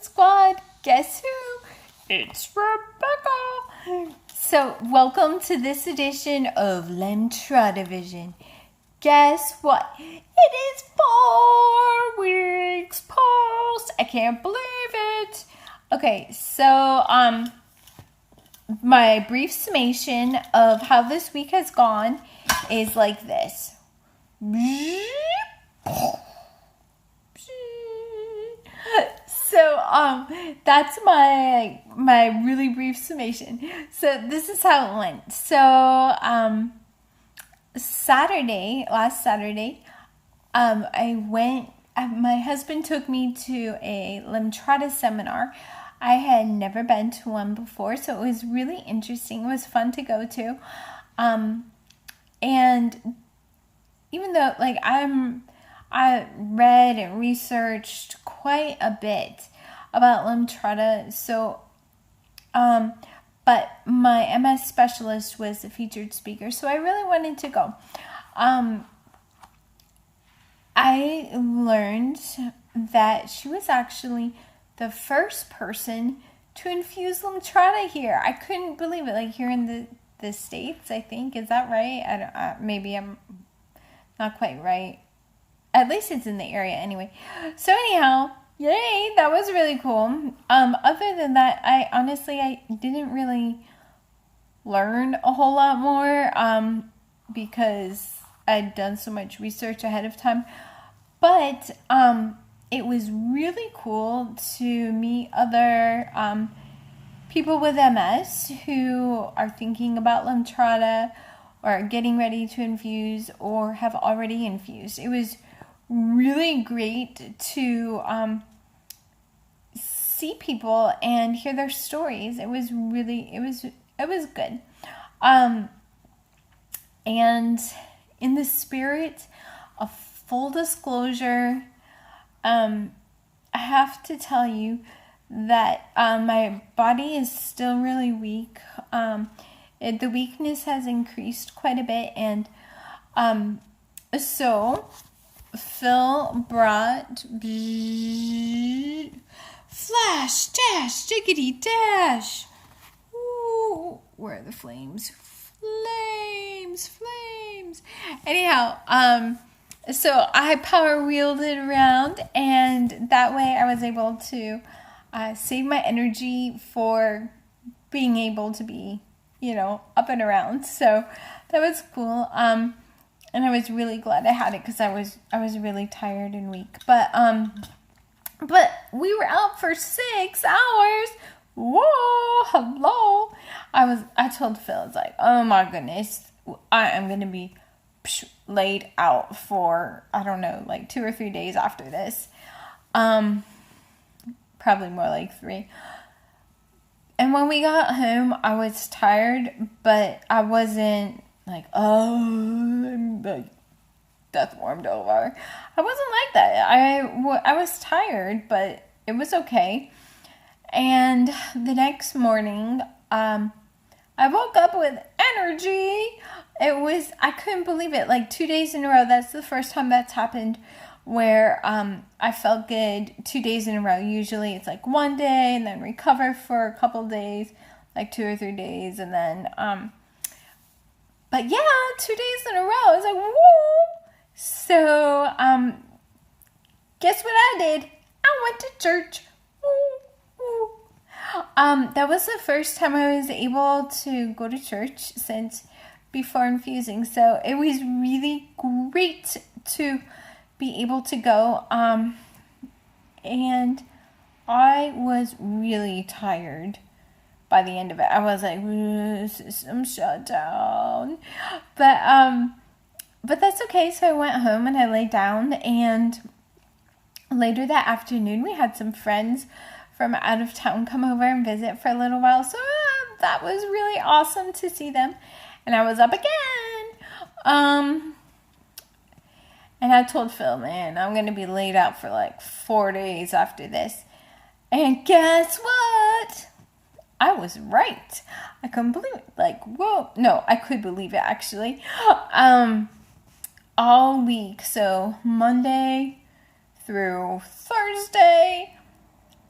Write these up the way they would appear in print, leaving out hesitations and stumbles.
Squad, guess who? It's Rebecca! So, welcome to this edition of LemtradaVision. Guess what? It is 4 weeks post! I can't believe it! Okay, so, my brief summation of how this week has gone is like this. So, that's my really brief summation. So, this is how it went. So, last Saturday, I went, my husband took me to a Lemtrada seminar. I had never been to one before, so it was really interesting. It was fun to go to. And even though, like, I read and researched quite a bit about Lemtrada, so, but my MS specialist was the featured speaker, so I really wanted to go. I learned that she was actually the first person to infuse Lemtrada here. I couldn't believe it, like here in the States, I think. Is that right? Maybe I'm not quite right. At least it's in the area anyway. So anyhow, yay, that was really cool. Other than that, I didn't really learn a whole lot more because I'd done so much research ahead of time. But it was really cool to meet other people with MS who are thinking about Lemtrada or getting ready to infuse or have already infused. It was really great to see people and hear their stories. It was good. And in the spirit of full disclosure, I have to tell you that my body is still really weak. The weakness has increased quite a bit, and so Phil brought flash, dash, diggity, dash. Ooh, where are the flames? Flames. Anyhow, so I power wheeled it around, and that way I was able to save my energy for being able to be, up and around. So that was cool. And I was really glad I had it because I was really tired and weak. But we were out for 6 hours. Whoa, hello. I told Phil, it's like, oh my goodness, I am gonna be laid out for, I don't know, like 2 or 3 days after this. Probably more like 3. And when we got home, I was tired, but I wasn't like, oh, I'm like death warmed over. I wasn't like that. I was tired, but it was okay. And the next morning, I woke up with energy. I couldn't believe it. Like 2 days in a row. That's the first time that's happened where I felt good 2 days in a row. Usually it's like 1 day and then recover for a couple days, like 2 or 3 days, and then but yeah, 2 days in a row. I was like, whoa. So, guess what I did? I went to church. That was the first time I was able to go to church since before infusing. So it was really great to be able to go. And I was really tired. By the end of it, I was like, system shut down. But that's okay. So I went home and I laid down, and later that afternoon we had some friends from out of town come over and visit for a little while. So that was really awesome to see them. And I was up again. And I told Phil, man, I'm going to be laid out for like 4 days after this. And guess what? I was right. I couldn't believe it. Like, whoa. No, I could believe it, actually. All week, so Monday through Thursday,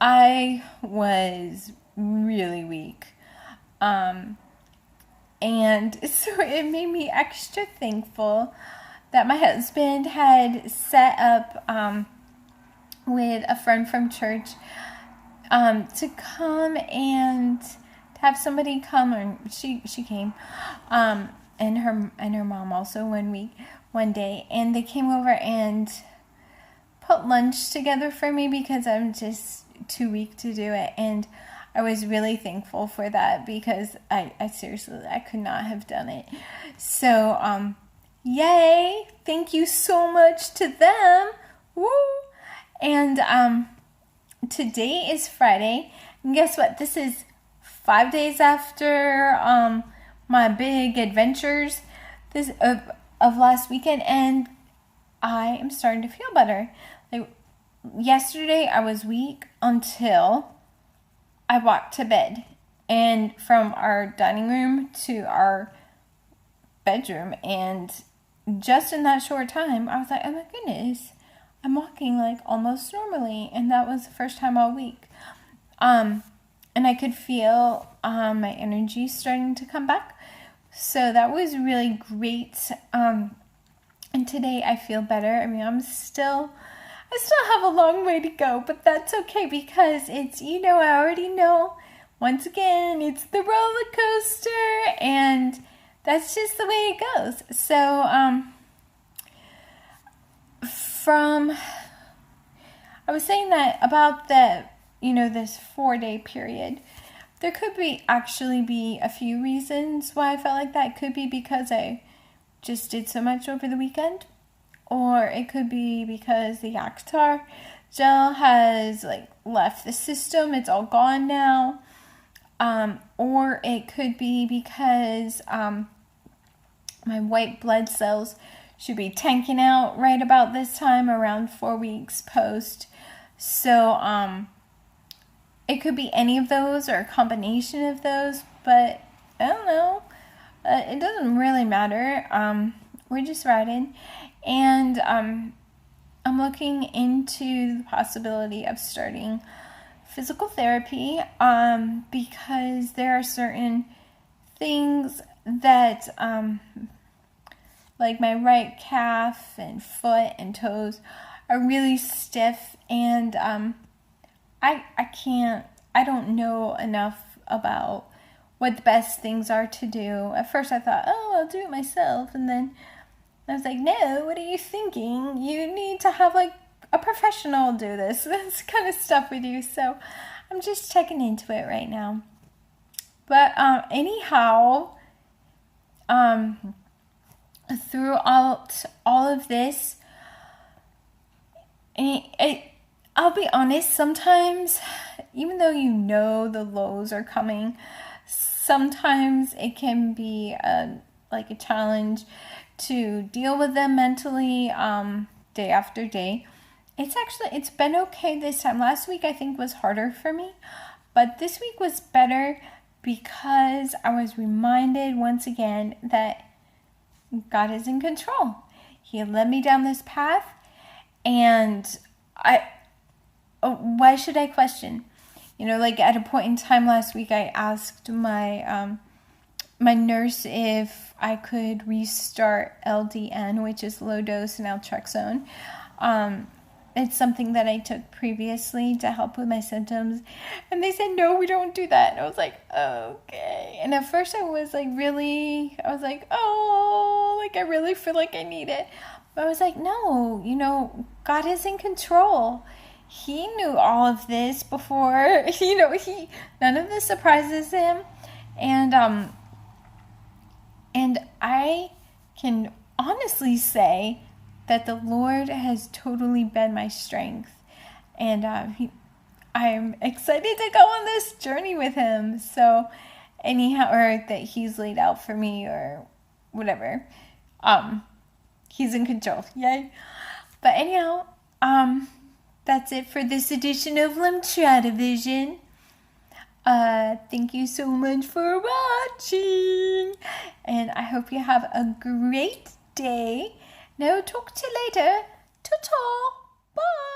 I was really weak. And so it made me extra thankful that my husband had set up with a friend from church to come and to have somebody come, or she came, and her mom also one day, and they came over and put lunch together for me because I'm just too weak to do it. And I was really thankful for that because I seriously, I could not have done it. So, yay! Thank you so much to them. Woo! And today is Friday. And guess what? This is 5 days after my big adventures of last weekend, and I am starting to feel better. Like yesterday, I was weak until I walked to bed, and from our dining room to our bedroom, and just in that short time, I was like, oh my goodness, I'm walking like almost normally, and that was the first time all week. And I could feel my energy starting to come back, so that was really great. And today I feel better. I mean, I still have a long way to go, but that's okay because it's, I already know, once again, it's the roller coaster, and that's just the way it goes. So, I was saying that about this 4-day period, there could actually be a few reasons why I felt like that. It could be because I just did so much over the weekend, or it could be because the Actar gel has left the system. It's all gone now. Or it could be because my white blood cells should be tanking out right about this time, around 4 weeks post. So it could be any of those or a combination of those, but I don't know. It doesn't really matter. We're just riding, and I'm looking into the possibility of starting physical therapy because there are certain things that like my right calf and foot and toes are really stiff, and I don't know enough about what the best things are to do. At first I thought, I'll do it myself, and then I was like, no, what are you thinking? You need to have a professional do this. This kind of stuff with you. So I'm just checking into it right now. But anyhow, throughout all of this, I'll be honest, sometimes, even though the lows are coming, sometimes it can be a challenge to deal with them mentally day after day. It's been okay this time. Last week I think was harder for me, but this week was better because I was reminded once again that God is in control. He led me down this path, and why should I question? At a point in time last week, I asked my my nurse if I could restart LDN, which is low dose naltrexone. It's something that I took previously to help with my symptoms, and they said, no, we don't do that. And I was like, okay. And at first I was I really feel like I need it. But I was like, no, God is in control. He knew all of this before, none of this surprises him. And I can honestly say that the Lord has totally been my strength. And I'm excited to go on this journey with him. So anyhow, or that he's laid out for me or whatever. He's in control. Yay. But anyhow, that's it for this edition of LemtradaVision. Thank you so much for watching, and I hope you have a great day. Now talk to you later. Ta-ta. Bye.